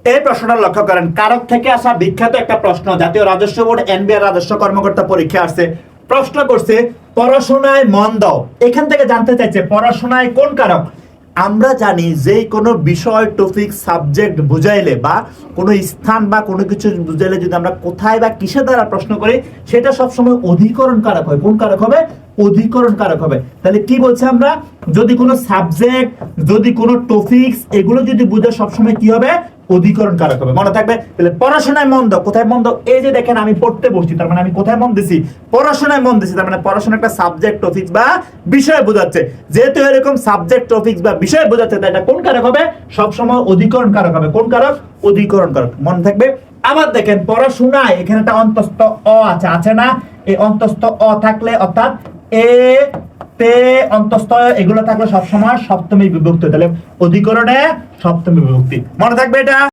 এই প্রশ্নটা লক্ষ্য করেন, কারক থেকে আসা বিখ্যাত একটা প্রশ্ন, জাতীয় রাজস্ব বোর্ড এনবিআর রাজস্ব কর্মকর্তা পরীক্ষা আসছে, প্রশ্ন করছে পড়াশোনায় মন দাও। এখান থেকে জানতে চাইছে পড়াশোনায় কোন কারক। আমরা জানি যে কোনো বিষয়, টপিক, সাবজেক্ট বুঝাইলে বা কোনো স্থান বা কোনো কিছু বুঝাইলে যদি আমরা কোথায় বা কিসের দ্বারা প্রশ্ন করি, সেটা সবসময় অধিকরণ কারক হয়। কোন কারক হবে? অধিকরণ কারক হবে। তাহলে কি বলছে আমরা, যদি কোনো সাবজেক্ট, যদি কোনো টপিকস, এগুলো যদি বুঝে সবসময় কি হবে? অধিকরণ কারক হবে। মনে থাকবে। তাহলে পড়াশোনায় মন দাও, কোথায় মন দাও? এই যে দেখেন আমি পড়তে বসছি, তার মানে আমি কোথায় মন দিছি? পড়াশোনায় মন দিছি। তার মানে পড়াশোনা একটা সাবজেক্ট, টপিকস বা বিষয় বোঝাচ্ছে। যেহেতু এরকম সাবজেক্ট, টপিকস বা বিষয় বোঝাচ্ছে, তাই এটা কোন কারক হবে? সবসময় অধিকরণ কারক হবে। কোন কারক? অধিকরণ কারক। মনে থাকবে। আবার দেখেন পড়াশোনায় এখানে একটা অন্তস্থ অ আছে, আছে না? এই অন্তস্থ অ থাকলে অর্থাৎ এ তে অন্তস্থ এগুলো থাকলে সবসময় সপ্তমী বিভক্তি। তাহলে অধিকরণে সপ্তমী বিভক্তি। মনে থাকবে এটা।